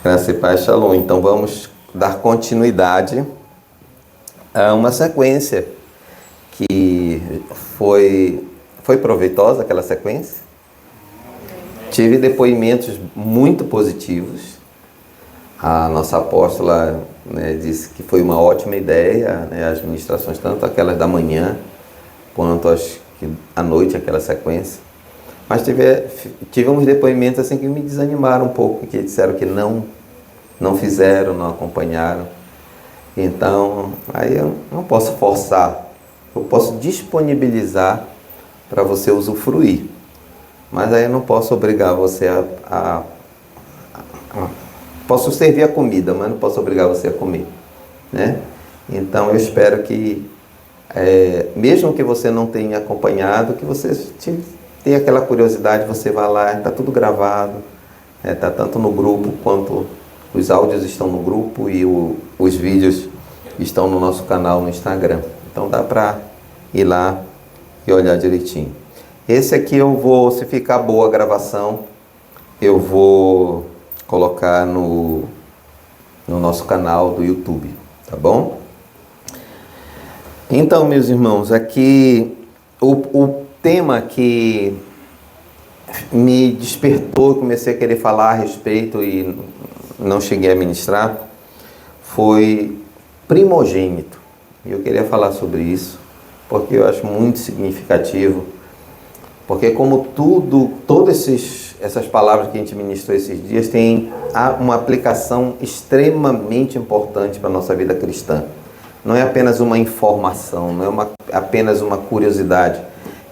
Graça e paz, Shalom. Então vamos dar continuidade a uma sequência que foi proveitosa, aquela sequência. Tive depoimentos muito positivos. A nossa apóstola, disse que foi uma ótima ideia, as ministrações, tanto aquelas da manhã quanto as à noite, aquela sequência. Mas tive uns depoimentos assim que me desanimaram um pouco, que disseram que não fizeram, não acompanharam. Então, aí eu não posso forçar, eu posso disponibilizar para você usufruir. Mas aí eu não posso obrigar você posso servir a comida, mas não posso obrigar você a comer, né? Então eu espero que, mesmo que você não tenha acompanhado, que você tenha aquela curiosidade, você vá lá, está tudo gravado, está tanto no grupo quanto os áudios estão no grupo e os vídeos estão no nosso canal no Instagram. Então dá para ir lá e olhar direitinho. Esse aqui eu vou, se ficar boa a gravação, eu vou colocar no nosso canal do YouTube, tá bom? Então, meus irmãos, aqui o tema que me despertou, comecei a querer falar a respeito e não cheguei a ministrar, foi primogênito. E eu queria falar sobre isso, porque eu acho muito significativo, porque como todas essas palavras que a gente ministrou esses dias têm uma aplicação extremamente importante para a nossa vida cristã. Não é apenas uma informação, não é apenas uma curiosidade.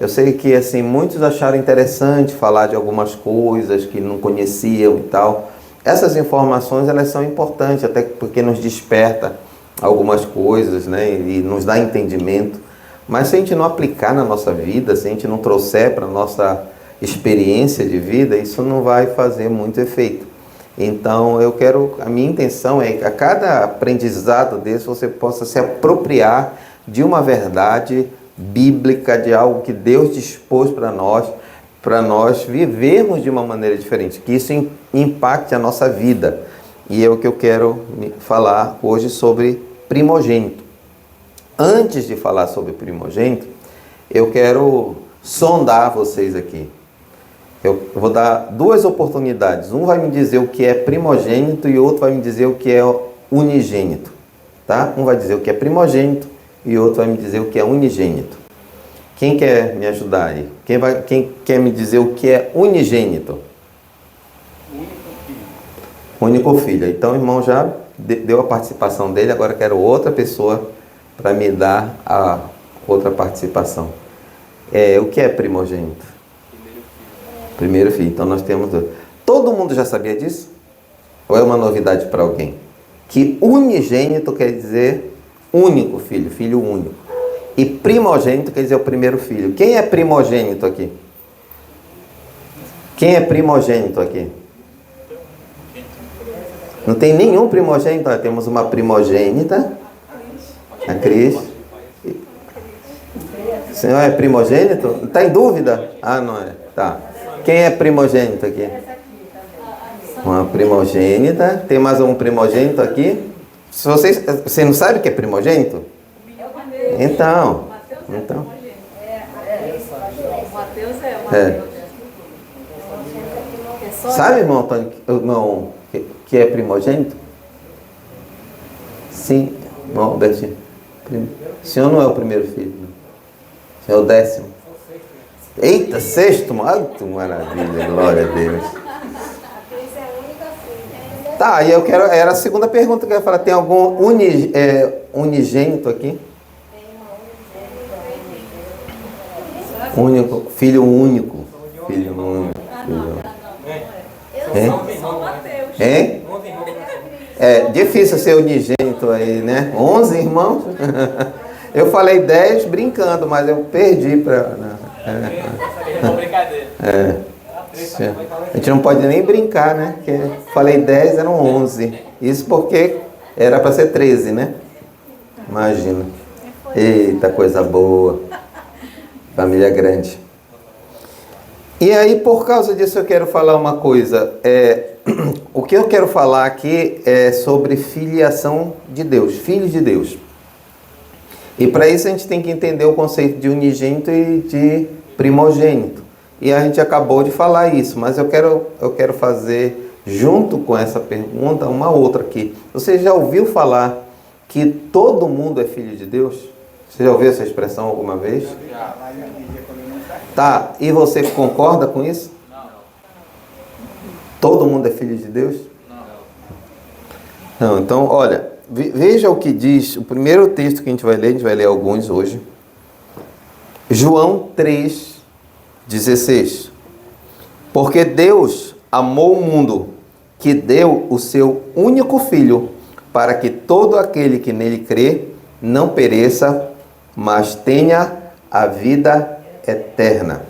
Eu sei que assim, muitos acharam interessante falar de algumas coisas que não conheciam e tal. Essas informações, elas são importantes, até porque nos desperta algumas coisas, e nos dá entendimento. Mas se a gente não aplicar na nossa vida, se a gente não trouxer para a nossa experiência de vida, isso não vai fazer muito efeito. Então, a minha intenção é que a cada aprendizado desse você possa se apropriar de uma verdade bíblica, de algo que Deus dispôs para nós vivermos de uma maneira diferente, que isso impacte a nossa vida. E é o que eu quero falar hoje sobre primogênito. Antes de falar sobre primogênito, eu quero sondar vocês aqui. Eu vou dar duas oportunidades. Um vai me dizer o que é primogênito e outro vai me dizer o que é unigênito. Tá? Um vai dizer o que é primogênito e outro vai me dizer o que é unigênito. Quem quer me ajudar aí? Quem quer me dizer o que é unigênito? Único filho. Então o irmão já deu a participação dele, agora quero outra pessoa para me dar a outra participação. O que é primogênito? Primeiro filho. Então nós temos dois. Todo mundo já sabia disso? Ou é uma novidade para alguém? Que unigênito quer dizer único filho, filho único. E primogênito quer dizer o primeiro filho. Quem é primogênito aqui? Quem é primogênito aqui? Não tem nenhum primogênito. Temos uma primogênita, a Cris. O senhor é primogênito? Está em dúvida? Ah, não é. Tá. Quem é primogênito aqui? Uma primogênita. Tem mais um primogênito aqui? Você não sabe o que é primogênito? Então. Sabe, irmão, que é primogênito? Sim, irmão Albertinho. O senhor não é o primeiro filho, não. O senhor é o 10º. Eita, 6º, maravilha, glória a Deus. Tá, e era a segunda pergunta que eu ia falar. Tem algum unigênito aqui? Único, filho único. Filho único. É difícil ser unigênito aí, né? 11 irmãos? Eu falei 10 brincando, mas eu perdi para... A gente não pode nem brincar, né? Porque falei 10, eram 11. Isso porque era para ser 13, né? Imagina. Eita, coisa boa. Família grande. E aí, por causa disso, eu quero falar uma coisa. o que eu quero falar aqui é sobre filiação de Deus, filhos de Deus. E para isso a gente tem que entender o conceito de unigênito e de primogênito. E a gente acabou de falar isso, mas eu quero fazer, junto com essa pergunta, uma outra aqui. Você já ouviu falar que todo mundo é filho de Deus? Você já ouviu essa expressão alguma vez? Tá, e você concorda com isso? Todo mundo é filho de Deus? Não, então, olha, veja o que diz, o primeiro texto que a gente vai ler alguns hoje. João 3,16. Porque Deus amou o mundo, que deu o seu único Filho, para que todo aquele que nele crê não pereça, mas tenha a vida eterna.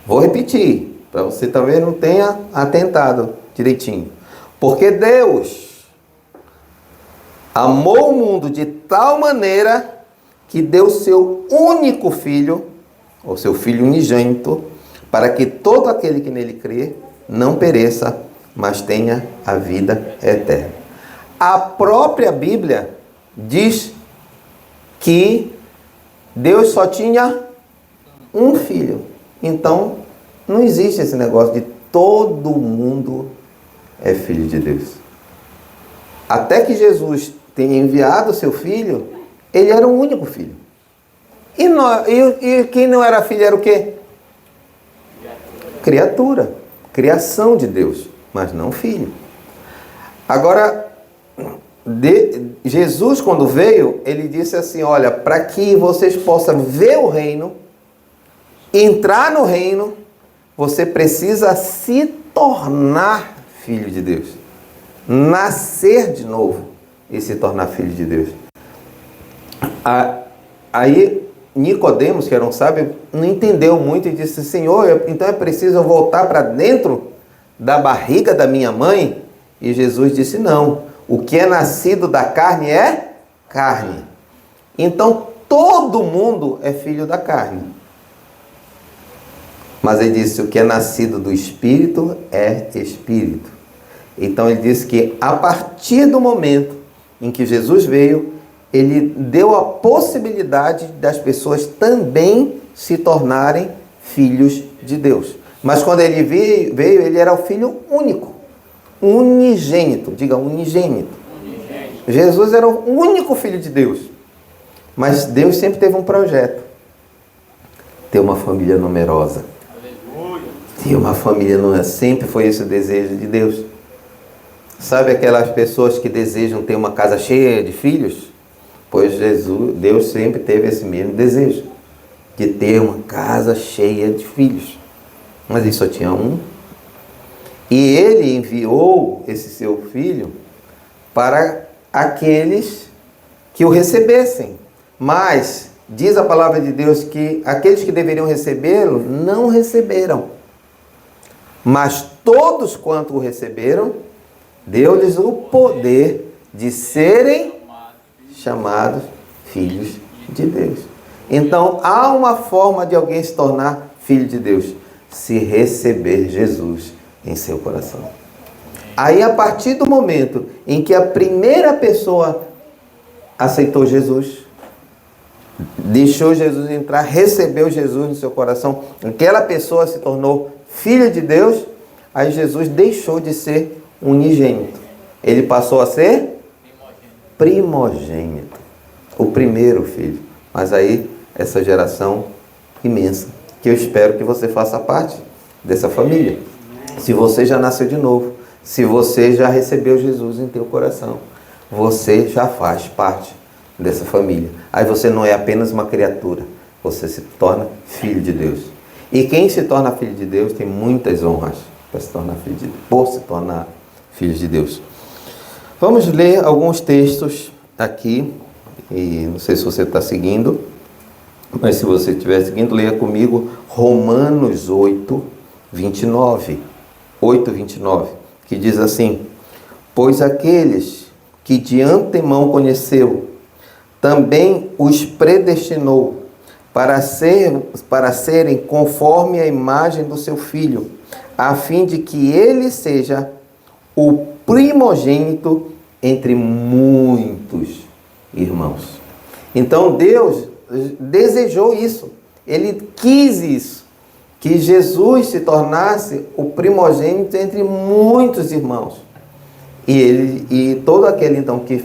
Vou repetir, para você talvez não tenha atentado direitinho. Porque Deus amou o mundo de tal maneira que deu seu único Filho, ou seu Filho unigênito, para que todo aquele que nele crê não pereça, mas tenha a vida eterna. A própria Bíblia diz que Deus só tinha um filho. Então, não existe esse negócio de todo mundo é filho de Deus. Até que Jesus tenha enviado o seu filho, ele era o único filho. E quem não era filho era o quê? Criatura. Criação de Deus, mas não filho. Agora, Jesus, quando veio, ele disse assim, olha, para que vocês possam ver o reino, entrar no reino, você precisa se tornar filho de Deus. Nascer de novo e se tornar filho de Deus. Aí, Nicodemos, que era um sábio, não entendeu muito e disse, Senhor, então é preciso eu voltar para dentro da barriga da minha mãe? E Jesus disse, não. O que é nascido da carne é carne. Então, todo mundo é filho da carne. Mas ele disse, o que é nascido do Espírito é Espírito. Então, ele disse que a partir do momento em que Jesus veio, ele deu a possibilidade das pessoas também se tornarem filhos de Deus. Mas quando ele veio, ele era o filho único. Unigênito, diga unigênito. Jesus era o único filho de Deus. Mas Deus sempre teve um projeto. Ter uma família numerosa. Ter uma família numerosa. Sempre foi esse o desejo de Deus. Sabe aquelas pessoas que desejam ter uma casa cheia de filhos? Pois Deus sempre teve esse mesmo desejo. De ter uma casa cheia de filhos. Mas ele só tinha um. E ele enviou esse seu filho para aqueles que o recebessem. Mas diz a palavra de Deus que aqueles que deveriam recebê-lo não receberam. Mas todos quanto o receberam, deu-lhes o poder de serem chamados filhos de Deus. Então há uma forma de alguém se tornar filho de Deus: se receber Jesus em seu coração. Aí, a partir do momento em que a primeira pessoa aceitou Jesus, deixou Jesus entrar, recebeu Jesus no seu coração, aquela pessoa se tornou filha de Deus, aí Jesus deixou de ser unigênito. Ele passou a ser primogênito, o primeiro filho. Mas aí, essa geração imensa, que eu espero que você faça parte dessa família. Se você já nasceu de novo, se você já recebeu Jesus em teu coração, você já faz parte dessa família. Aí você não é apenas uma criatura, você se torna filho de Deus. E quem se torna filho de Deus tem muitas honras para se tornar filho de Deus, por se tornar filho de Deus. Vamos ler alguns textos aqui, e não sei se você está seguindo, mas se você estiver seguindo, leia comigo Romanos 8, 29. 8, 29, que diz assim: pois aqueles que de antemão conheceu, também os predestinou para serem conforme a imagem do seu Filho, a fim de que ele seja o primogênito entre muitos irmãos. Então Deus desejou isso, Ele quis isso, que Jesus se tornasse o primogênito entre muitos irmãos. E todo aquele então que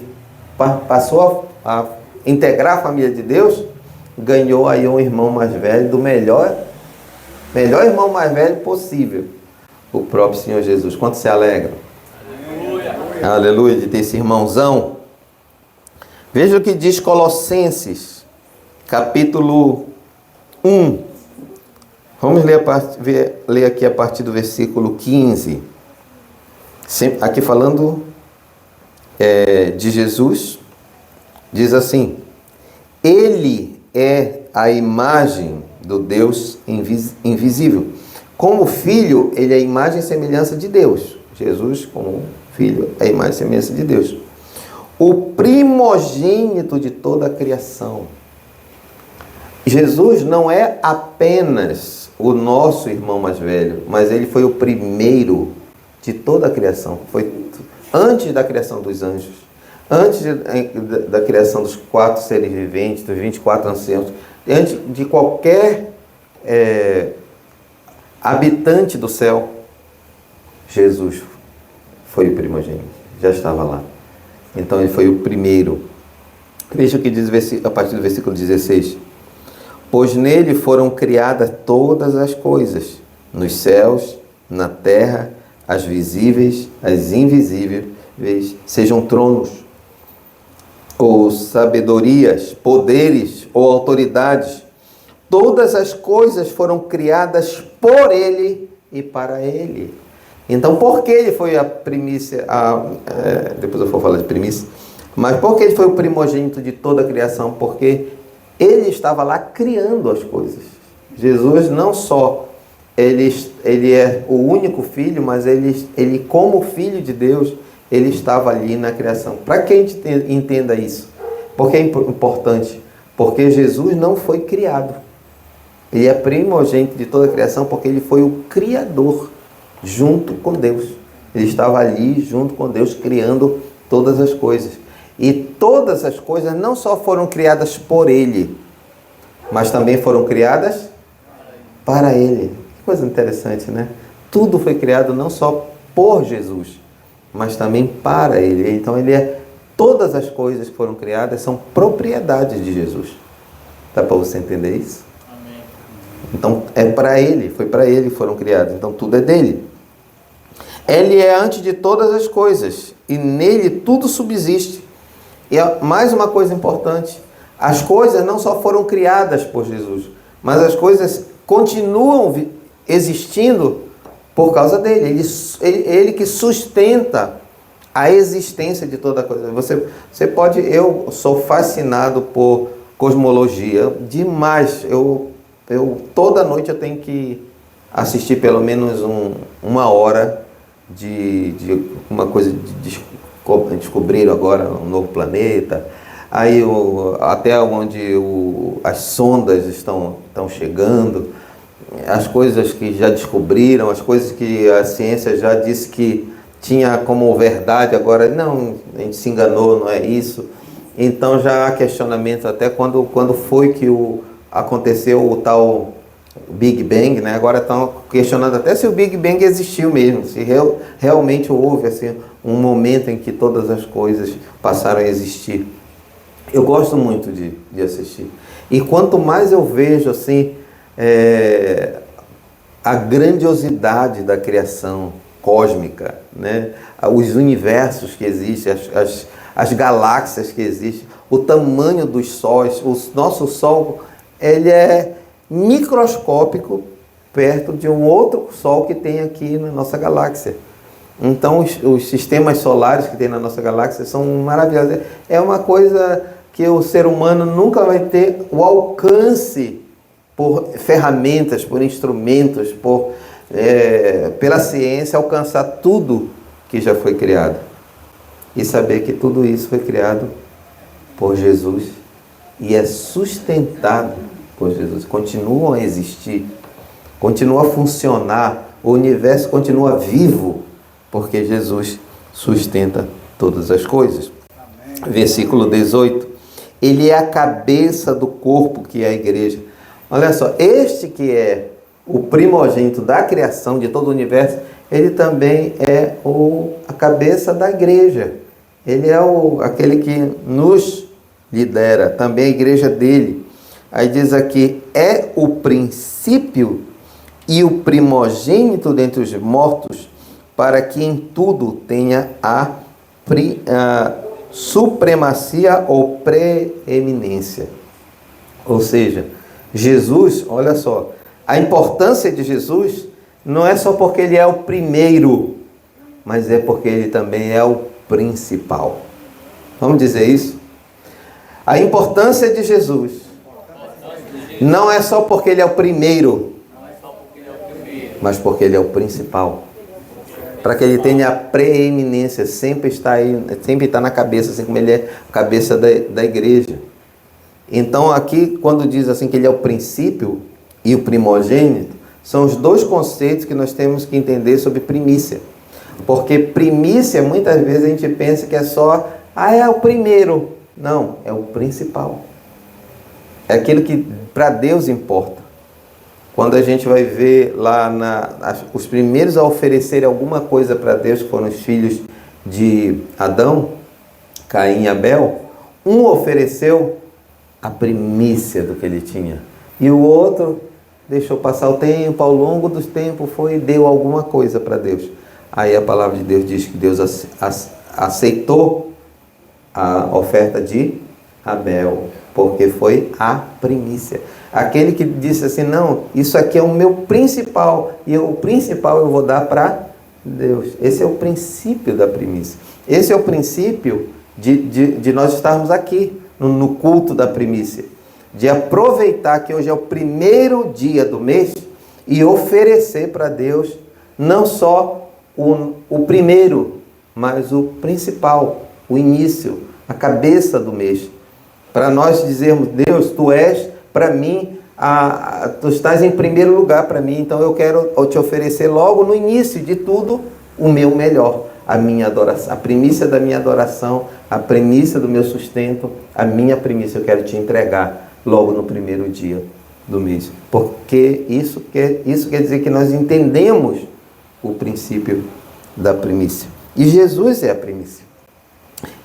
passou a integrar a família de Deus, ganhou aí um irmão mais velho, do melhor irmão mais velho possível, o próprio Senhor Jesus. Quanto se alegra? Aleluia, aleluia, de ter esse irmãozão. Veja o que diz Colossenses, capítulo 1. Vamos ler aqui a partir do versículo 15. Aqui falando de Jesus, diz assim: Ele é a imagem do Deus invisível. Como filho, ele é a imagem e semelhança de Deus. Jesus, como filho, é a imagem e semelhança de Deus. O primogênito de toda a criação. Jesus não é apenas o nosso irmão mais velho, mas ele foi o primeiro de toda a criação. Foi antes da criação dos anjos, antes da criação dos 4 seres viventes, dos 24 anciãos, antes de qualquer habitante do céu, Jesus foi o primogênito, já estava lá. Então ele foi o primeiro. Veja o que diz a partir do versículo 16. Pois nele foram criadas todas as coisas, nos céus, na terra, as visíveis, as invisíveis, sejam tronos, ou sabedorias, poderes, ou autoridades. Todas as coisas foram criadas por ele e para ele. Então, por que ele foi a primícia? Depois eu vou falar de primícia. Mas por que ele foi o primogênito de toda a criação? Porque ele estava lá criando as coisas. Jesus não só ele é o único filho, mas ele como filho de Deus, ele estava ali na criação. Para que a gente entenda isso? Porque é importante. Porque Jesus não foi criado. Ele é primogênito de toda a criação porque ele foi o Criador junto com Deus. Ele estava ali junto com Deus criando todas as coisas. E todas as coisas não só foram criadas por ele, mas também foram criadas para ele. Que coisa interessante, né? Tudo foi criado não só por Jesus, mas também para ele. Então todas as coisas que foram criadas são propriedades de Jesus. Dá para você entender isso? Amém. Então é para ele, foi para ele que foram criados. Então tudo é dele. Ele é antes de todas as coisas e nele tudo subsiste. E mais uma coisa importante, as coisas não só foram criadas por Jesus, mas as coisas continuam existindo por causa dele. Ele que sustenta a existência de toda coisa. Você pode... Eu sou fascinado por cosmologia demais. Toda noite eu tenho que assistir pelo menos uma hora de uma coisa descobriram agora um novo planeta, aí até onde as sondas estão chegando, as coisas que já descobriram, as coisas que a ciência já disse que tinha como verdade, agora não, a gente se enganou, não é isso. Então já há questionamento até quando foi que aconteceu o tal Big Bang, né? Agora estão questionando até se o Big Bang existiu mesmo, se realmente houve assim, um momento em que todas as coisas passaram a existir. Eu gosto muito de assistir. E quanto mais eu vejo assim, a grandiosidade da criação cósmica, né? Os universos que existem, as galáxias que existem, o tamanho dos sóis, o nosso Sol, ele é microscópico perto de um outro Sol que tem aqui na nossa galáxia. Então os sistemas solares que tem na nossa galáxia são maravilhosos. É uma coisa que o ser humano nunca vai ter o alcance por ferramentas, por instrumentos, pela ciência, alcançar tudo que já foi criado. E saber que tudo isso foi criado por Jesus e é sustentado por Jesus. Continuam a existir, continua a funcionar, o universo continua vivo porque Jesus sustenta todas as coisas. Versículo 18. Ele é a cabeça do corpo, que é a igreja. Olha só, este que é o primogênito da criação de todo o universo, ele também é a cabeça da igreja. Ele é aquele que nos lidera, também a igreja dele. Aí diz aqui, é o princípio e o primogênito dentre os mortos, para que em tudo tenha a supremacia ou preeminência. Ou seja, Jesus, olha só, a importância de Jesus não é só porque ele é o primeiro, mas é porque ele também é o principal. Vamos dizer isso? A importância de Jesus não é só porque ele é o primeiro, mas porque ele é o principal. Para que ele tenha a preeminência, sempre está aí, sempre está na cabeça, assim como ele é a cabeça da igreja. Então aqui, quando diz assim que ele é o princípio e o primogênito, são os dois conceitos que nós temos que entender sobre primícia. Porque primícia, muitas vezes a gente pensa que é só, é o primeiro. Não, é o principal. É aquilo que para Deus importa. Quando a gente vai ver lá os primeiros a oferecer alguma coisa para Deus, que foram os filhos de Adão, Caim e Abel, um ofereceu a primícia do que ele tinha. E o outro deixou passar o tempo, ao longo dos tempos foi e deu alguma coisa para Deus. Aí a palavra de Deus diz que Deus aceitou a oferta de Abel, porque foi a primícia. Aquele que disse assim, não, isso aqui é o meu principal, e o principal eu vou dar para Deus. Esse é o princípio da primícia. Esse é o princípio de nós estarmos aqui, no culto da primícia. De aproveitar que hoje é o primeiro dia do mês e oferecer para Deus não só o primeiro, mas o principal, o início, a cabeça do mês. Para nós dizermos, Deus, tu és para mim, tu estás em primeiro lugar para mim, então eu quero te oferecer logo no início de tudo o meu melhor, a minha adoração, a primícia da minha adoração, a primícia do meu sustento, a minha primícia eu quero te entregar logo no primeiro dia do mês, porque isso quer dizer que nós entendemos o princípio da primícia. E Jesus é a primícia.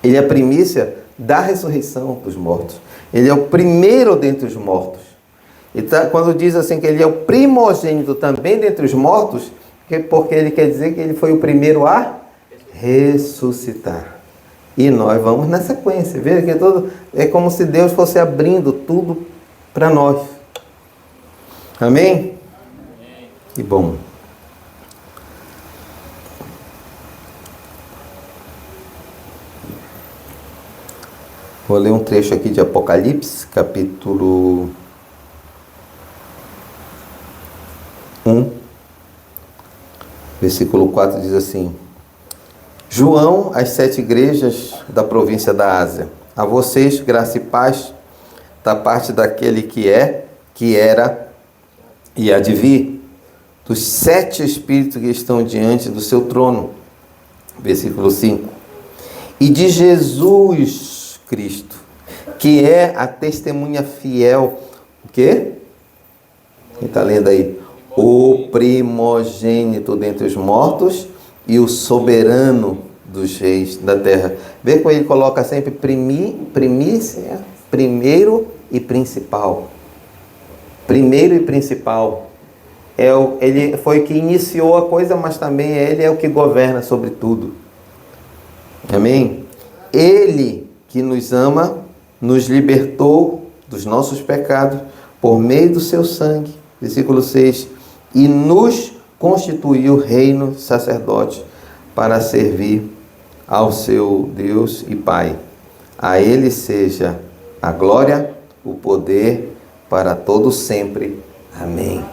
Ele é a primícia da ressurreição dos mortos. Ele é o primeiro dentre os mortos. E quando diz assim que ele é o primogênito também dentre os mortos, porque ele quer dizer que ele foi o primeiro a ressuscitar. E nós vamos na sequência. Veja que é como se Deus fosse abrindo tudo para nós. Amém? Que bom. Vou ler um trecho aqui de Apocalipse, capítulo 1, versículo 4, diz assim: João, às 7 igrejas da província da Ásia, a vocês, graça e paz, da parte daquele que é, que era e há de vir, dos 7 Espíritos que estão diante do seu trono. Versículo 5. E de Jesus Cristo, que é a testemunha fiel. O quê? Quem está lendo aí? O primogênito dentre os mortos e o soberano dos reis da terra. Vê como ele coloca sempre primícia, primeiro e principal. Primeiro e principal. Ele foi que iniciou a coisa, mas também ele é o que governa sobre tudo. Amém? Ele que nos ama, nos libertou dos nossos pecados por meio do seu sangue, versículo 6, e nos constituiu reino sacerdote para servir ao seu Deus e Pai. A ele seja a glória, o poder para todo sempre. Amém.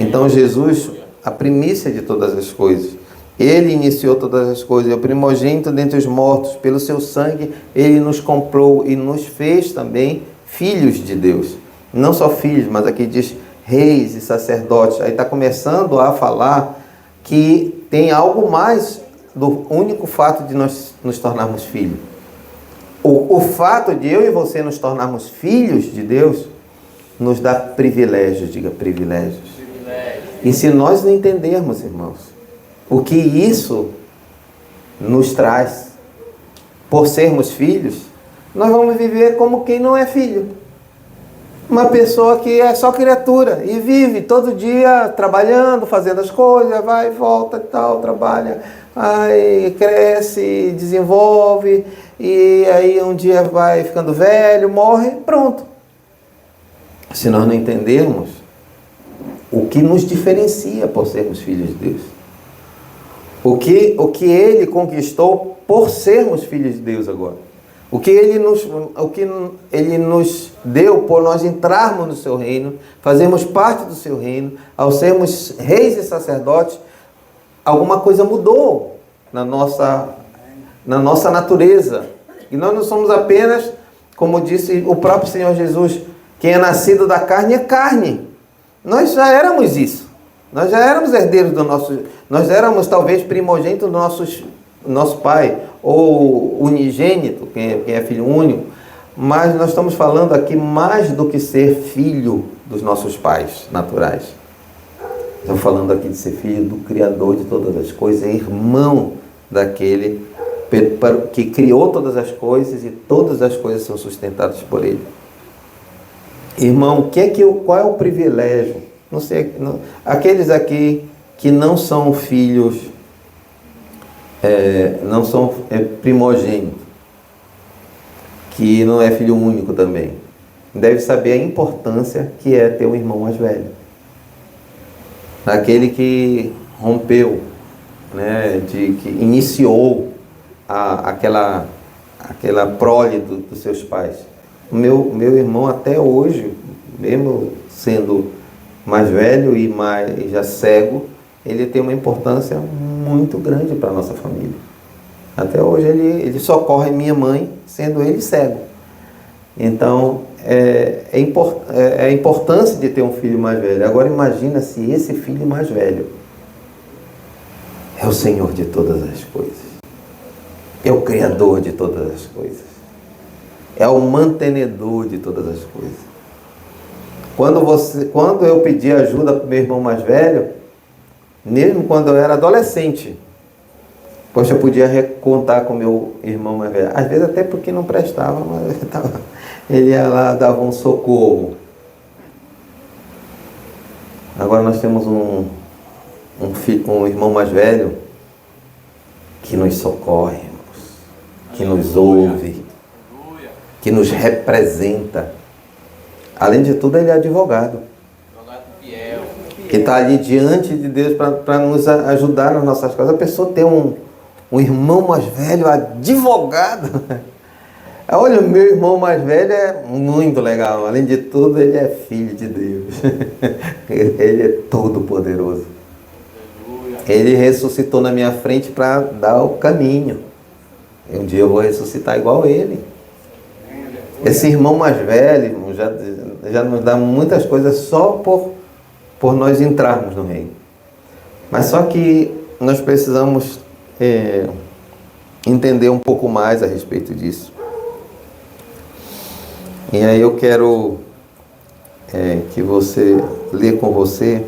Então Jesus, a primícia de todas as coisas, ele iniciou todas as coisas, é o primogênito dentre os mortos, pelo seu sangue ele nos comprou e nos fez também filhos de Deus. Não só filhos, mas aqui diz reis e sacerdotes. Aí está começando a falar que tem algo mais do único fato de nós nos tornarmos filhos. O fato de eu e você nos tornarmos filhos de Deus nos dá privilégios, diga privilégios. E se nós não entendermos, irmãos, o que isso nos traz por sermos filhos, nós vamos viver como quem não é filho. Uma pessoa que é só criatura e vive todo dia trabalhando, fazendo as coisas, vai, volta e tal, trabalha, aí cresce, desenvolve, e aí um dia vai ficando velho, morre, pronto. Se nós não entendermos o que nos diferencia por sermos filhos de Deus, o que Ele conquistou por sermos filhos de Deus agora, o que Ele nos deu por nós entrarmos no seu reino, fazermos parte do seu reino, ao sermos reis e sacerdotes, alguma coisa mudou na nossa natureza. E nós não somos apenas, como disse o próprio Senhor Jesus, quem é nascido da carne é carne. Nós já éramos isso. Nós já éramos herdeiros do nosso... Nós éramos talvez primogênitos do nosso pai, ou unigênito, quem é filho único. Mas nós estamos falando aqui mais do que ser filho dos nossos pais naturais. Estamos falando aqui de ser filho do Criador de todas as coisas, irmão daquele que criou todas as coisas e todas as coisas são sustentadas por Ele. Irmão, qual é o privilégio? Não sei, aqueles aqui que não são filhos, não são primogênitos, que não é filho único também, deve saber a importância que é ter um irmão mais velho. Aquele que rompeu, né, que iniciou aquela prole dos seus pais. O meu irmão até hoje, mesmo sendo mais velho e já cego, ele tem uma importância muito grande para a nossa família. Até hoje ele socorre minha mãe, sendo ele cego. Então, a importância de ter um filho mais velho. Agora imagina se esse filho mais velho é o Senhor de todas as coisas. É o Criador de todas as coisas. É o mantenedor de todas as coisas. Quando eu pedi ajuda para o meu irmão mais velho, mesmo quando eu era adolescente, poxa, eu podia contar com o meu irmão mais velho. Às vezes até porque não prestava, mas ele ia lá, dava um socorro. Agora nós temos um irmão mais velho que nos socorre, que nos ouve, que nos representa. Além de tudo, ele é advogado. Que está ali diante de Deus para nos ajudar nas nossas coisas. A pessoa tem um irmão mais velho, advogado. Olha, o meu irmão mais velho é muito legal. Além de tudo, ele é filho de Deus. Ele é todo poderoso. Ele ressuscitou na minha frente para dar o caminho. E um dia eu vou ressuscitar igual ele. Esse irmão mais velho já nos dá muitas coisas só por nós entrarmos no reino. Mas só que nós precisamos entender um pouco mais a respeito disso. E aí eu quero que você lê com você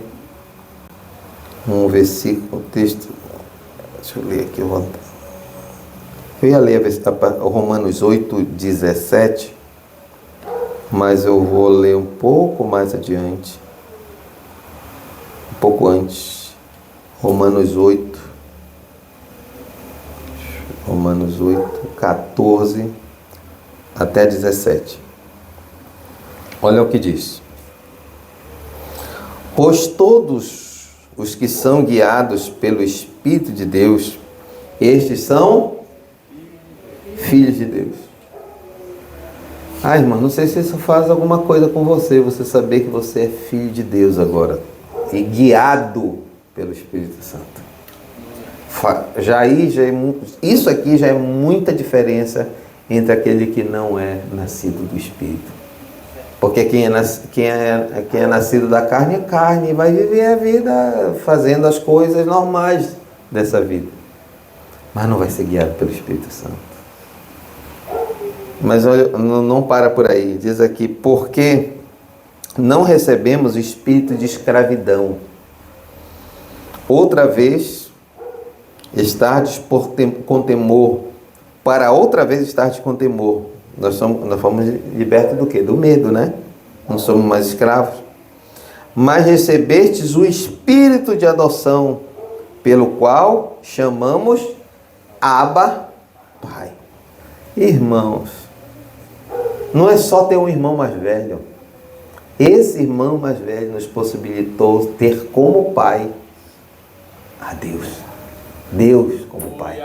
um versículo, um texto. Deixa eu ler aqui. Eu ia ler o Romanos 8:17, mas eu vou ler um pouco mais adiante, um pouco antes. Romanos 8, 14 até 17. Olha o que diz. Pois todos os que são guiados pelo Espírito de Deus, estes são filhos de Deus. Irmão, não sei se isso faz alguma coisa com você saber que você é filho de Deus agora. E guiado pelo Espírito Santo. Isso aqui já é muita diferença entre aquele que não é nascido do Espírito. Porque quem é nascido da carne é carne e vai viver a vida fazendo as coisas normais dessa vida. mas não vai ser guiado pelo Espírito Santo. Mas olha, não para por aí. Diz aqui, porque não recebemos o espírito de escravidão. Outra vez, estardes com temor. Para outra vez estardes com temor. Nós fomos libertos do quê? Do medo, né? Não somos mais escravos. Mas recebestes o espírito de adoção, pelo qual chamamos Abba, Pai. Irmãos, não é só ter um irmão mais velho. Esse irmão mais velho nos possibilitou ter como pai a Deus. Deus como pai.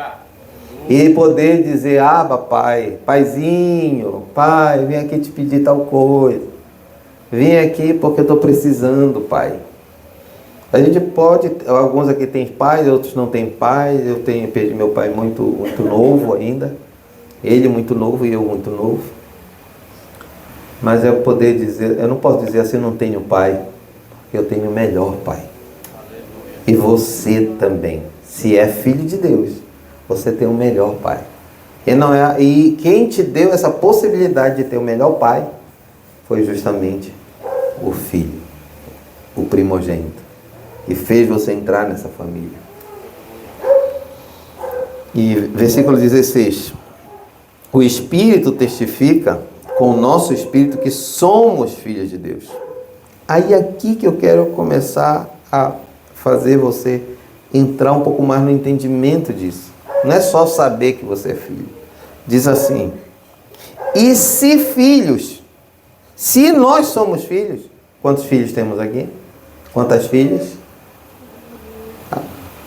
E poder dizer, Abba, Pai, Paizinho, Pai, vim aqui te pedir tal coisa. Vim aqui porque eu estou precisando, Pai. A gente pode, alguns aqui têm pais, outros não têm pais. Eu perdi meu pai muito novo ainda. Ele muito novo e eu muito novo. Mas eu poder dizer, eu não posso dizer assim, não tenho pai. Eu tenho o melhor pai. E você também, se é filho de Deus, você tem o melhor pai. E quem te deu essa possibilidade de ter o melhor pai foi justamente o filho, o primogênito, que fez você entrar nessa família. E versículo 16. O Espírito testifica com o nosso Espírito que somos filhos de Deus. Aí aqui que eu quero começar a fazer você entrar um pouco mais no entendimento disso. Não é só saber que você é filho. Diz assim, e se filhos, se nós somos filhos, quantos filhos temos aqui? Quantas filhas?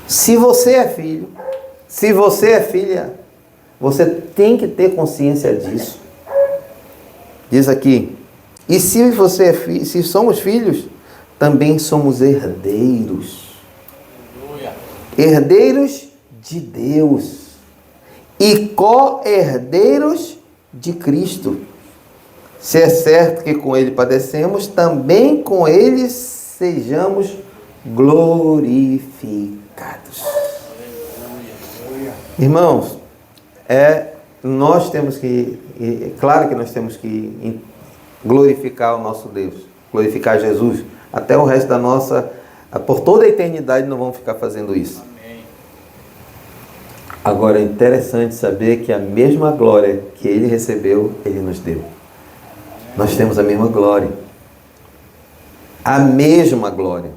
Se você é filho, se você é filha, você tem que ter consciência disso. Diz aqui, e se você é filho, se somos filhos, também somos herdeiros. Herdeiros de Deus e co-herdeiros de Cristo. Se é certo que com Ele padecemos, também com Ele sejamos glorificados. Irmãos, nós temos que, claro que nós temos que glorificar o nosso Deus, glorificar Jesus, até o resto da nossa, por toda a eternidade não vamos ficar fazendo isso. Agora é interessante saber que a mesma glória que Ele recebeu, Ele nos deu. Nós temos a mesma glória. A mesma glória.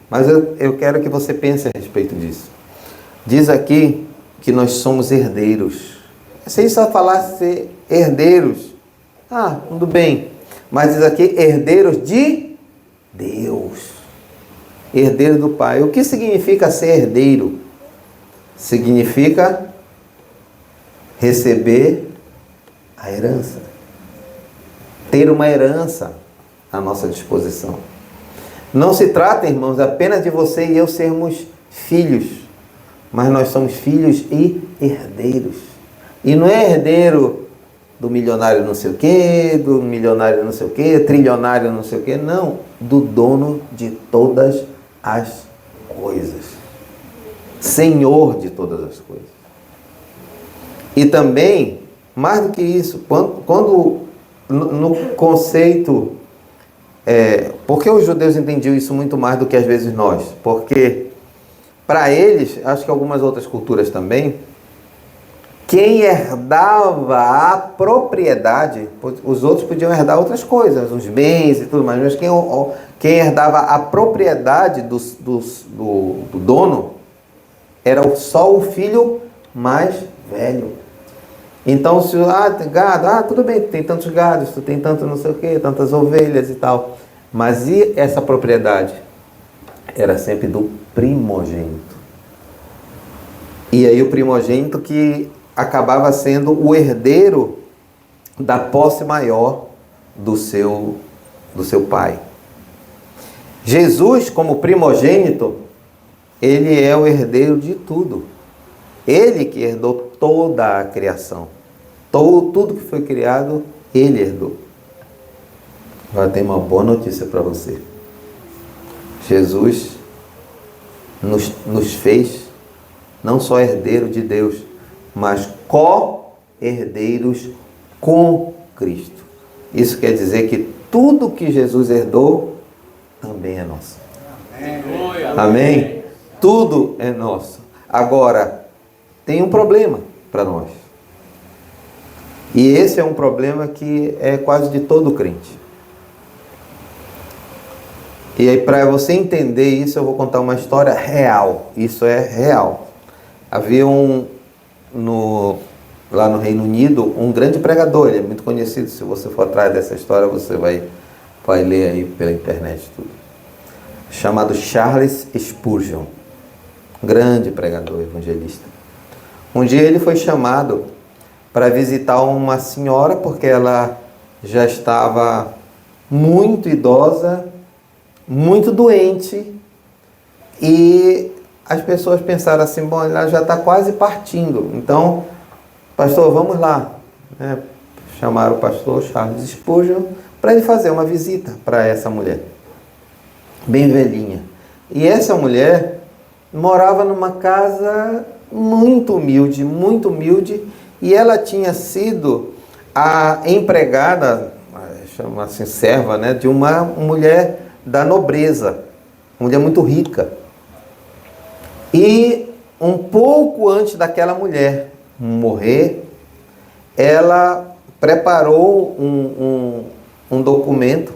Mas eu quero que você pense a respeito disso. Diz aqui que nós somos herdeiros. Se só falasse herdeiros, tudo bem. Mas diz aqui, herdeiros de Deus. Herdeiro do Pai. O que significa ser herdeiro? Significa receber a herança. Ter uma herança à nossa disposição. Não se trata, irmãos, apenas de você e eu sermos filhos. Mas nós somos filhos e herdeiros. E não é herdeiro do milionário não sei o quê, do milionário não sei o quê, trilionário não sei o quê. Não, do dono de todas as coisas. Senhor de todas as coisas. E também, mais do que isso, quando no conceito, porque os judeus entendiam isso muito mais do que às vezes nós, porque para eles, acho que algumas outras culturas também, quem herdava a propriedade, os outros podiam herdar outras coisas, os bens e tudo mais, mas quem herdava a propriedade do dono era só o filho mais velho. Então, se tem gado, tudo bem, tu tem tantos gados, tu tem tanto não sei o que, tantas ovelhas e tal. Mas e essa propriedade? Era sempre do primogênito. E aí o primogênito que acabava sendo o herdeiro da posse maior do seu pai. Jesus, como primogênito, ele é o herdeiro de tudo. Ele que herdou toda a criação. Tudo que foi criado, ele herdou. Agora tem uma boa notícia para você. Jesus nos fez não só herdeiro de Deus, mas co-herdeiros com Cristo. Isso quer dizer que tudo que Jesus herdou também é nosso. Amém? Tudo é nosso. Agora, tem um problema para nós. E esse é um problema que é quase de todo crente. E aí, para você entender isso, eu vou contar uma história real. Isso é real. Havia lá no Reino Unido, um grande pregador. Ele é muito conhecido. Se você for atrás dessa história, você vai ler aí pela internet tudo. Chamado Charles Spurgeon. Grande pregador, evangelista. Um dia ele foi chamado para visitar uma senhora, porque ela já estava muito idosa, muito doente, e as pessoas pensaram assim, bom, ela já está quase partindo, então, pastor, vamos lá, né? Chamaram o pastor Charles Spurgeon para ele fazer uma visita para essa mulher, bem velhinha. E essa mulher morava numa casa muito humilde, e ela tinha sido a empregada, chama assim, serva, né, de uma mulher da nobreza, uma mulher muito rica. E um pouco antes daquela mulher morrer, ela preparou um documento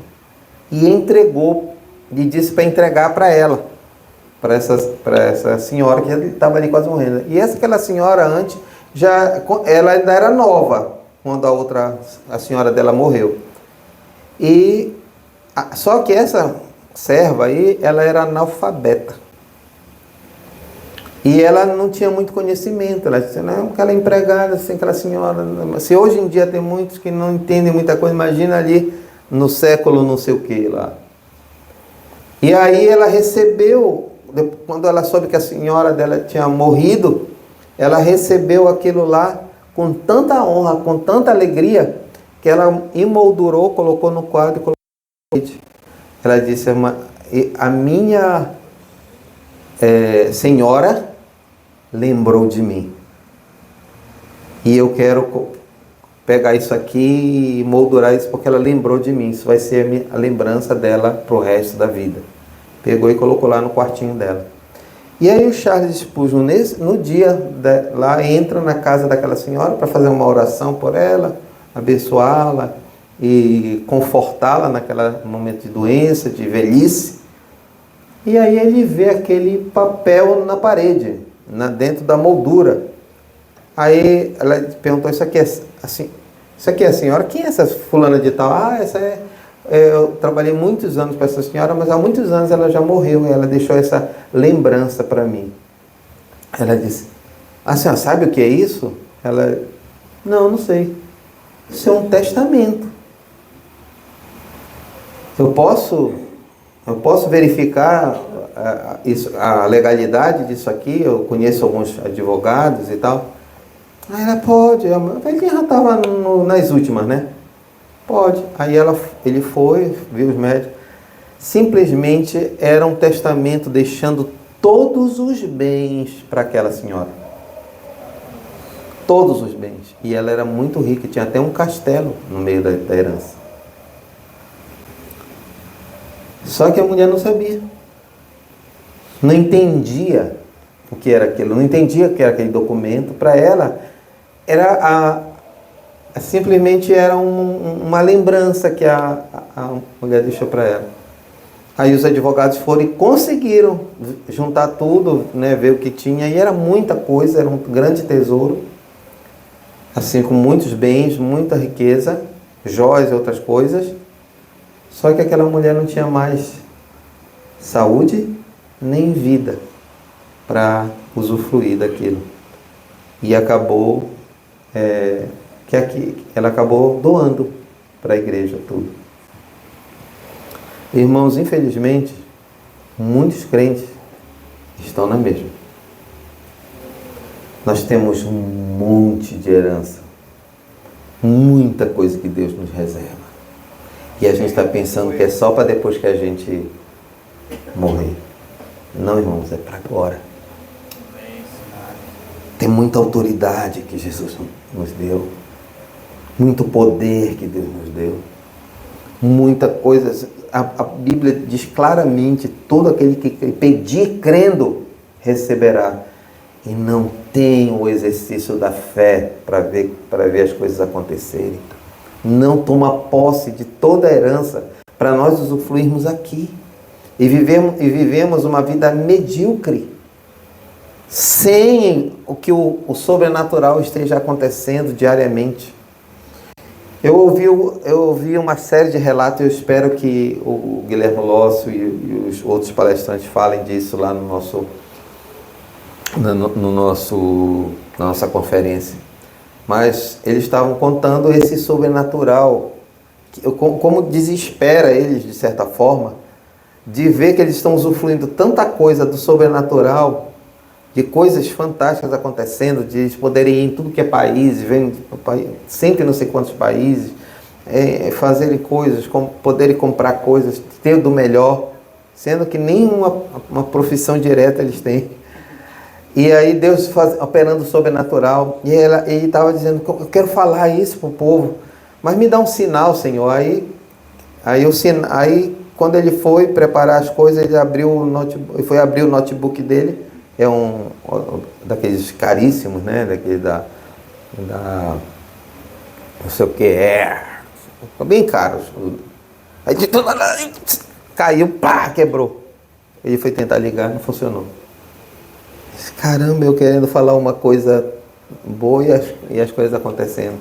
e entregou, e disse para entregar para ela, para essa senhora que estava ali quase morrendo. E aquela senhora antes, ela ainda era nova quando a senhora dela morreu. Só que essa serva aí, ela era analfabeta. E ela não tinha muito conhecimento. Ela disse, não, aquela empregada, assim, aquela senhora. Se hoje em dia tem muitos que não entendem muita coisa, imagina ali no século não sei o que lá. E aí ela recebeu, quando ela soube que a senhora dela tinha morrido, ela recebeu aquilo lá com tanta honra, com tanta alegria, que ela emoldurou, colocou no quadro e colocou no vídeo. Ela disse, a minha senhora lembrou de mim. E eu quero pegar isso aqui e moldurar isso porque ela lembrou de mim. Isso vai ser a lembrança dela para o resto da vida. Pegou e colocou lá no quartinho dela. E aí o Charles Spurgeon, no dia lá, entra na casa daquela senhora para fazer uma oração por ela, abençoá-la e confortá-la naquele momento de doença, de velhice. E aí ele vê aquele papel na parede, dentro da moldura. Aí ela perguntou, isso aqui é assim, isso aqui é a senhora? Quem é essa fulana de tal? Essa é... Eu trabalhei muitos anos para essa senhora, mas há muitos anos ela já morreu e ela deixou essa lembrança para mim. Ela disse, a senhora sabe o que é isso? Ela, não sei. Isso é um testamento. Eu posso verificar a legalidade disso aqui? Eu conheço alguns advogados e tal. Aí ela pode. Ele já estava nas últimas, né? Pode. Aí ele foi, viu os médicos. Simplesmente era um testamento deixando todos os bens para aquela senhora. Todos os bens. E ela era muito rica, tinha até um castelo no meio da herança. Só que a mulher não sabia. Não entendia o que era aquilo, não entendia o que era aquele documento. Para ela, simplesmente era uma lembrança que a mulher deixou para ela. Aí os advogados foram e conseguiram juntar tudo, né, ver o que tinha, e era muita coisa, era um grande tesouro, assim, com muitos bens, muita riqueza, joias e outras coisas. Só que aquela mulher não tinha mais saúde nem vida para usufruir daquilo. E acabou ela acabou doando para a igreja tudo. Irmãos, infelizmente, muitos crentes estão na mesma. Nós temos um monte de herança, muita coisa que Deus nos reserva. E a gente está pensando que é só para depois que a gente morrer. Não, irmãos, é para agora. Tem muita autoridade que Jesus nos deu. Muito poder que Deus nos deu. Muita coisa. A Bíblia diz claramente: todo aquele que pedir crendo receberá. E não tem o exercício da fé para ver as coisas acontecerem. Não toma posse de toda a herança para nós usufruirmos aqui. E vivemos uma vida medíocre, sem que o sobrenatural esteja acontecendo diariamente. Eu ouvi uma série de relatos, eu espero que o Guilherme Lócio e os outros palestrantes falem disso lá na nossa conferência. Mas eles estavam contando esse sobrenatural, como desespera eles, de certa forma, de ver que eles estão usufruindo tanta coisa do sobrenatural, de coisas fantásticas acontecendo, de eles poderem ir em tudo que é país, vem sempre não sei quantos países, fazerem coisas, poderem comprar coisas, ter do melhor, sendo que nenhuma uma profissão direta eles têm. E aí Deus operando o sobrenatural, e ele estava dizendo: eu quero falar isso para o povo, mas me dá um sinal, Senhor. Aí quando ele foi preparar as coisas, ele foi abrir o notebook dele, é um daqueles caríssimos, né? Daquele da não sei o que bem caros. Aí de tudo caiu, pá, quebrou. Ele foi tentar ligar, não funcionou. Caramba, eu querendo falar uma coisa boa e as coisas acontecendo.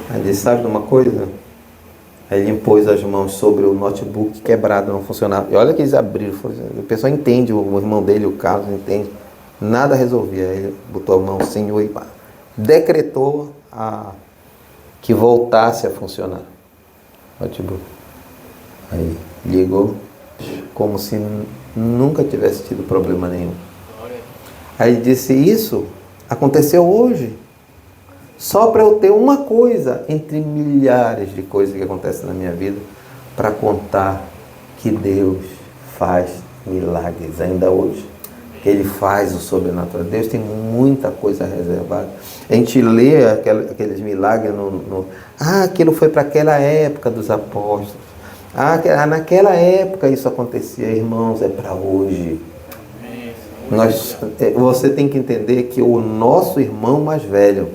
Aí ele: sabe de uma coisa? Aí ele impôs as mãos sobre o notebook quebrado, não funcionava. E olha que eles abriram, o pessoal entende, o irmão dele, o Carlos, entende. Nada resolvia. Aí ele botou a mão assim e decretou que voltasse a funcionar o notebook. Aí ligou, como se nunca tivesse tido problema nenhum. Aí ele disse: isso aconteceu hoje. Só para eu ter uma coisa entre milhares de coisas que acontecem na minha vida para contar que Deus faz milagres ainda hoje. Que Ele faz o sobrenatural. Deus tem muita coisa reservada. A gente lê aqueles milagres aquilo foi para aquela época dos apóstolos. Naquela época isso acontecia. Irmãos, é para hoje. Você tem que entender que o nosso irmão mais velho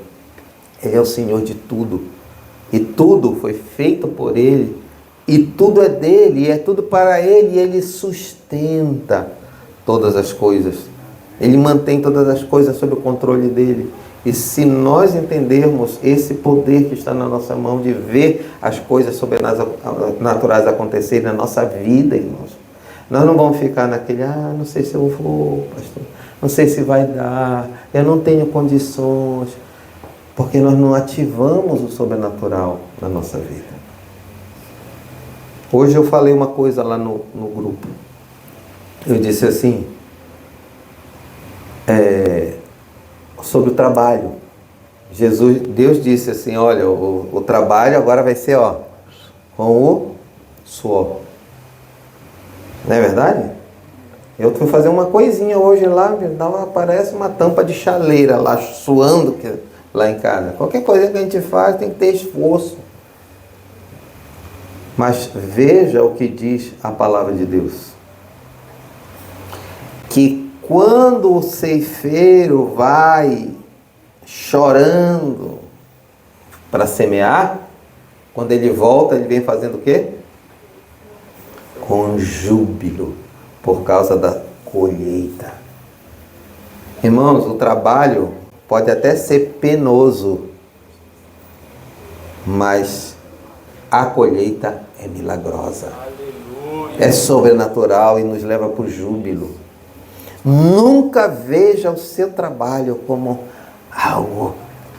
é o Senhor de tudo. E tudo foi feito por Ele. E tudo é dele. E é tudo para Ele. E Ele sustenta todas as coisas. Ele mantém todas as coisas sob o controle dele. E se nós entendermos esse poder que está na nossa mão de ver as coisas sobrenaturais acontecerem na nossa vida, irmãos, nós não vamos ficar naquele: não sei se eu vou, pastor, não sei se vai dar, eu não tenho condições. Porque nós não ativamos o sobrenatural na nossa vida. Hoje eu falei uma coisa lá no grupo. Eu disse assim, sobre o trabalho. Deus disse assim: olha, o trabalho agora vai ser com o suor. Não é verdade? Eu fui fazer uma coisinha hoje lá, parece uma tampa de chaleira lá, suando lá em casa. Qualquer coisa que a gente faz tem que ter esforço. Mas veja o que diz a palavra de Deus. Que quando o ceifeiro vai chorando para semear, quando ele volta, ele vem fazendo o quê? Com júbilo, por causa da colheita. Irmãos, o trabalho pode até ser penoso, mas a colheita é milagrosa. É sobrenatural e nos leva para o júbilo. Nunca veja o seu trabalho como algo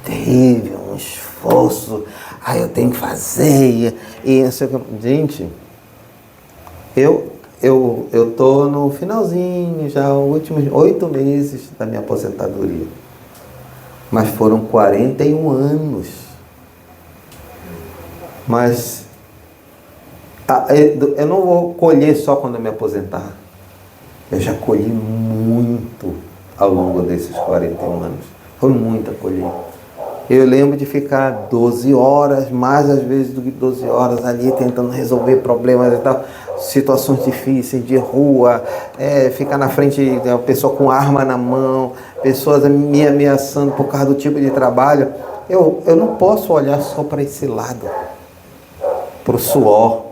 terrível, um esforço. Eu tenho que fazer. Gente, eu estou no finalzinho, já os últimos 8 meses da minha aposentadoria. Mas foram 41 anos. Mas eu não vou colher só quando eu me aposentar. Eu já colhi muito ao longo desses 41 anos. Foi muita colheita. Eu lembro de ficar 12 horas, mais às vezes do que 12 horas ali, tentando resolver problemas e tal, situações difíceis de rua, ficar na frente de uma pessoa com arma na mão, pessoas me ameaçando por causa do tipo de trabalho. Eu não posso olhar só para esse lado, para o suor.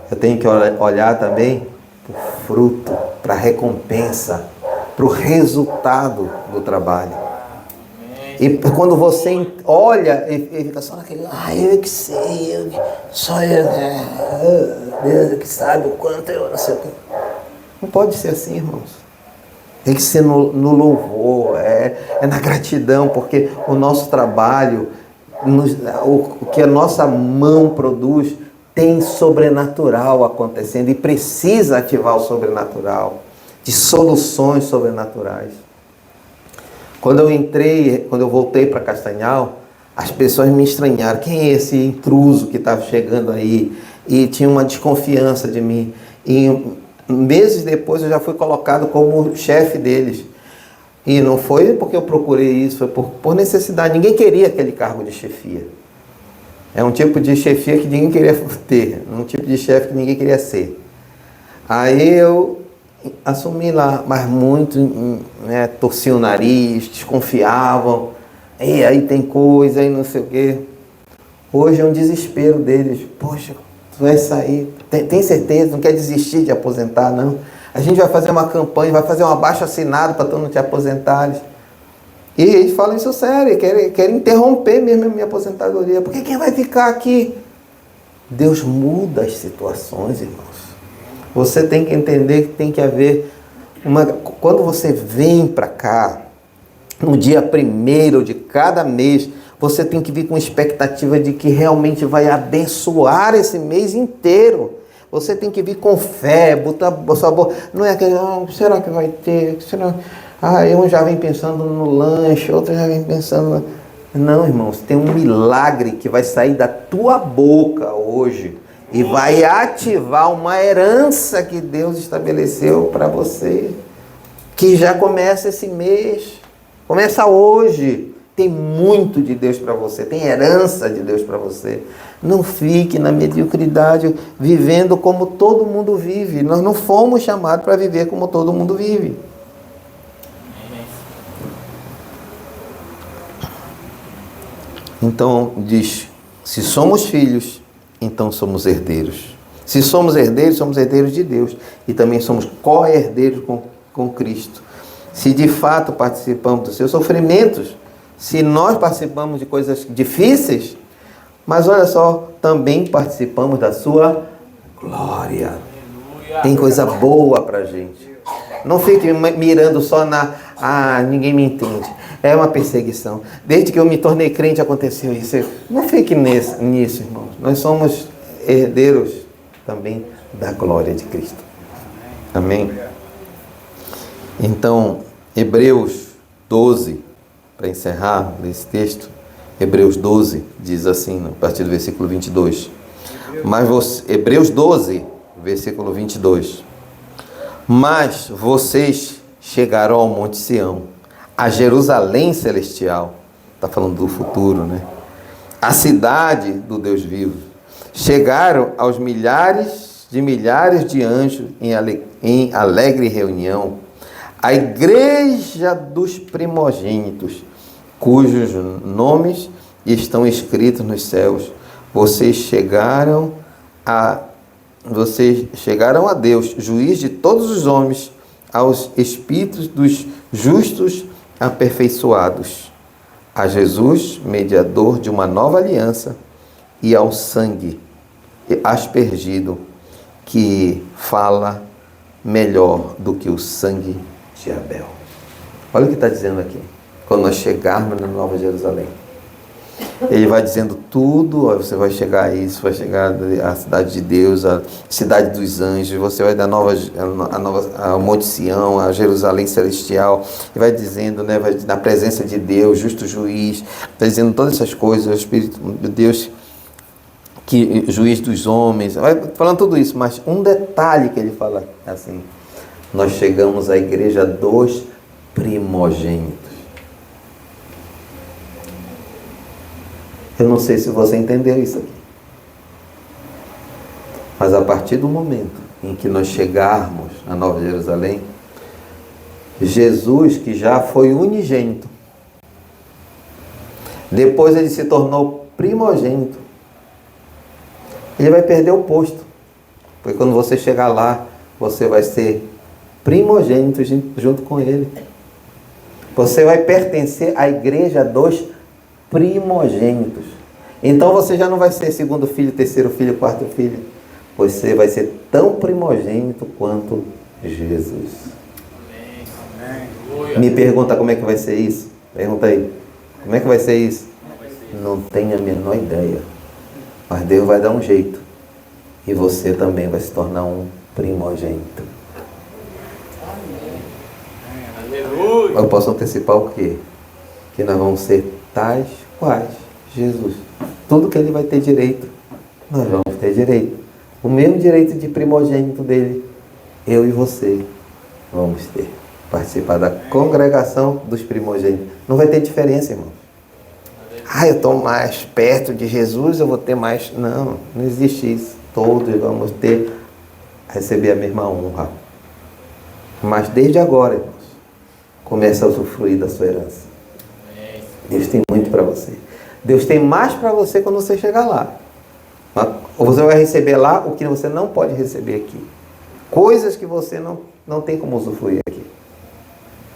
Eu tenho que olhar também para o fruto, para a recompensa, para o resultado do trabalho. E quando você olha e fica só naquele, eu que sei, só Deus que sabe o quanto eu não sei o que. Não pode ser assim, irmãos. Tem que ser no louvor, na gratidão, porque o nosso trabalho, o que a nossa mão produz, tem sobrenatural acontecendo e precisa ativar o sobrenatural, de soluções sobrenaturais. Quando eu voltei para Castanhal, as pessoas me estranharam. Quem é esse intruso que estava chegando aí? E tinha uma desconfiança de mim. E meses depois eu já fui colocado como chefe deles. E não foi porque eu procurei isso, foi por necessidade. Ninguém queria aquele cargo de chefia. É um tipo de chefia que ninguém queria ter. Um tipo de chefe que ninguém queria ser. Aí eu assumi lá, mas muito, torciam o nariz, desconfiavam, e aí tem coisa, aí não sei o quê. Hoje é um desespero deles. Poxa, tu vai sair, tem certeza, não quer desistir de aposentar, não? A gente vai fazer uma campanha, vai fazer um abaixo-assinado para tu não te aposentares. E eles falam isso sério, querem interromper mesmo a minha aposentadoria. Porque quem vai ficar aqui? Deus muda as situações, irmãos. Você tem que entender que tem que haver quando você vem para cá, no dia 1º de cada mês, você tem que vir com expectativa de que realmente vai abençoar esse mês inteiro. Você tem que vir com fé, botar sua boca. Não é aquele, será que vai ter? Será? Um já vem pensando no lanche, outro já vem pensando... Não, irmãos, tem um milagre que vai sair da tua boca hoje. E vai ativar uma herança que Deus estabeleceu para você. Que já começa esse mês. Começa hoje. Tem muito de Deus para você. Tem herança de Deus para você. Não fique na mediocridade, vivendo como todo mundo vive. Nós não fomos chamados para viver como todo mundo vive. Então diz, se somos filhos, então somos herdeiros. Se somos herdeiros de Deus. E também somos co-herdeiros com Cristo. Se de fato participamos dos seus sofrimentos, se nós participamos de coisas difíceis, mas olha só, também participamos da sua glória. Tem coisa boa pra gente. Não fique mirando só ninguém me entende. É uma perseguição. Desde que eu me tornei crente aconteceu isso. Não fique nisso, irmãos. Nós somos herdeiros também da glória de Cristo. Amém? Então, Hebreus 12, para encerrar esse texto, Hebreus 12 diz assim, a partir do versículo 22. Hebreus 12, versículo 22. Mas vocês chegaram ao Monte Sião, a Jerusalém celestial, está falando do futuro, né? A cidade do Deus vivo. Chegaram aos milhares de anjos em alegre reunião, a igreja dos primogênitos, cujos nomes estão escritos nos céus. Vocês chegaram a Deus, juiz de todos os homens, aos espíritos dos justos aperfeiçoados, a Jesus, mediador de uma nova aliança, e ao sangue aspergido, que fala melhor do que o sangue de Abel. Olha o que está dizendo aqui. Quando nós chegarmos na Nova Jerusalém, ele vai dizendo tudo. Você vai chegar a isso, vai chegar à cidade de Deus, a cidade dos anjos, você vai dar ao Monte Sião, a Jerusalém celestial, e vai dizendo, né, vai na presença de Deus, justo juiz, vai dizendo todas essas coisas, o Espírito de Deus, que juiz dos homens, vai falando tudo isso, mas um detalhe que ele fala assim: nós chegamos à igreja dos primogênitos. Eu não sei se você entendeu isso aqui. Mas a partir do momento em que nós chegarmos na Nova Jerusalém, Jesus, que já foi unigênito, depois ele se tornou primogênito, ele vai perder o posto. Porque quando você chegar lá, você vai ser primogênito junto com ele. Você vai pertencer à igreja dos primogênitos. Então você já não vai ser segundo filho, terceiro filho, quarto filho. Você vai ser tão primogênito quanto Jesus. Amém. Me pergunta como é que vai ser isso? Pergunta aí. Como é que vai ser isso? Não tenho a menor ideia. Mas Deus vai dar um jeito. E você também vai se tornar um primogênito. Eu posso antecipar o quê? Que nós vamos ser tais quais Jesus. Tudo que ele vai ter direito, nós vamos ter direito. O mesmo direito de primogênito dele, eu e você vamos ter. Participar da congregação dos primogênitos. Não vai ter diferença, irmão. Eu estou mais perto de Jesus, eu vou ter mais... Não existe isso. Todos vamos receber a mesma honra. Mas desde agora, irmãos, começa a usufruir da sua herança. Deus tem muito para você. Deus tem mais para você quando você chegar lá. Ou você vai receber lá o que você não pode receber aqui. Coisas que você não tem como usufruir aqui.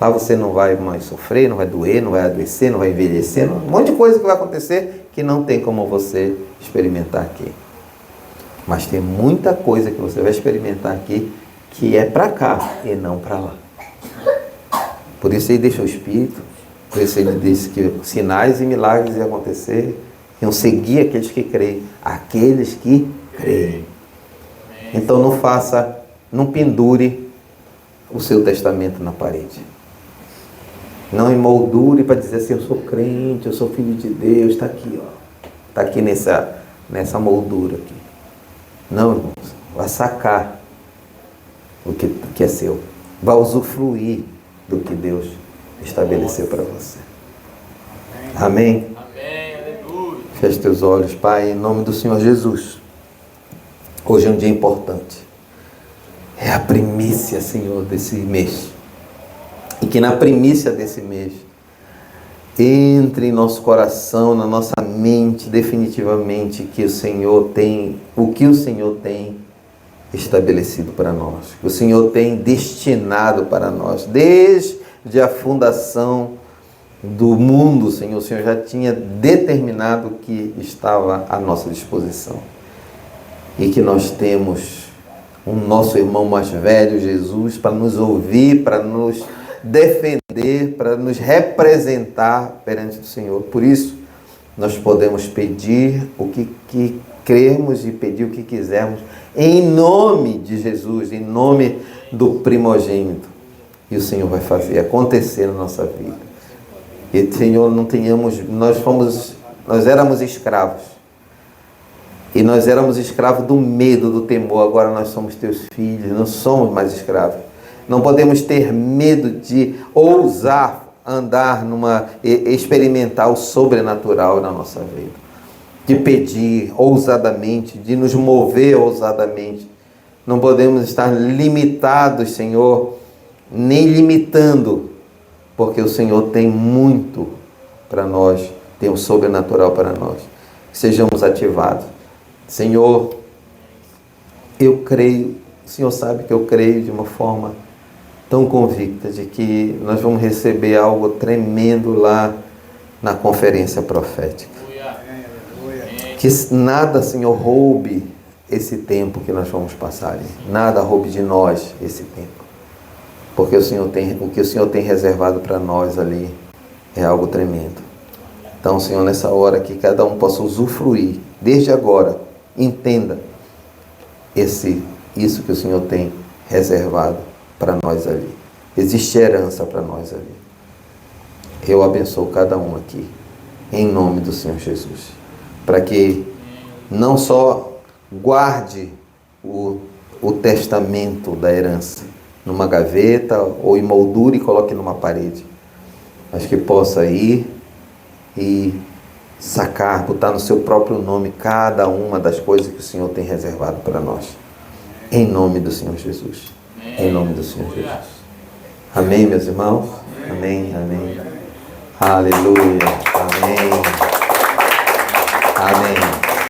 Lá você não vai mais sofrer, não vai doer, não vai adoecer, não vai envelhecer. Um monte de coisa que vai acontecer que não tem como você experimentar aqui. Mas tem muita coisa que você vai experimentar aqui que é para cá e não para lá. Por isso ele deixa o Espírito. Por isso ele disse que sinais e milagres iam acontecer. Iam seguir aqueles que creem. Aqueles que creem. Então não pendure o seu testamento na parede. Não emoldure para dizer assim, eu sou crente, eu sou filho de Deus, está aqui, ó. Está aqui nessa moldura aqui. Não, irmãos, vai sacar o que é seu. Vai usufruir do que Deus estabeleceu para você. Amém? Amém, aleluia. Feche teus olhos, Pai, em nome do Senhor Jesus. Hoje é um dia importante. É a primícia, Senhor, desse mês. E que na primícia desse mês entre em nosso coração, na nossa mente, definitivamente, que o Senhor tem estabelecido para nós. Que o Senhor tem destinado para nós. Desde a fundação do mundo, Senhor, o Senhor já tinha determinado que estava à nossa disposição. E que nós temos o nosso irmão mais velho, Jesus, para nos ouvir, para nos defender, para nos representar perante o Senhor. Por isso, nós podemos pedir o que cremos e pedir o que quisermos, em nome de Jesus, em nome do primogênito. E o Senhor vai fazer acontecer na nossa vida. E, Senhor, nós éramos escravos. E nós éramos escravos do medo, do temor. Agora nós somos teus filhos, não somos mais escravos. Não podemos ter medo de ousar andar experimentar o sobrenatural na nossa vida. De pedir ousadamente, de nos mover ousadamente. Não podemos estar limitados, Senhor, nem limitando, porque o Senhor tem muito para nós, tem o sobrenatural para nós. Que sejamos ativados. Senhor, eu creio, o Senhor sabe que eu creio de uma forma tão convicta de que nós vamos receber algo tremendo lá na conferência profética. Que nada, Senhor, roube esse tempo que nós vamos passar ali. Nada roube de nós esse tempo. Porque o que o Senhor tem reservado para nós ali é algo tremendo. Então, Senhor, nessa hora que cada um possa usufruir, desde agora, entenda isso que o Senhor tem reservado para nós ali. Existe herança para nós ali. Eu abençoo cada um aqui, em nome do Senhor Jesus, para que não só guarde o testamento da herança, numa gaveta ou emoldure e coloque numa parede, mas que possa ir e sacar, botar no seu próprio nome cada uma das coisas que o Senhor tem reservado para nós. Em nome do Senhor Jesus. Em nome do Senhor Jesus. Amém, meus irmãos? Amém, amém. Aleluia. Amém. Amém.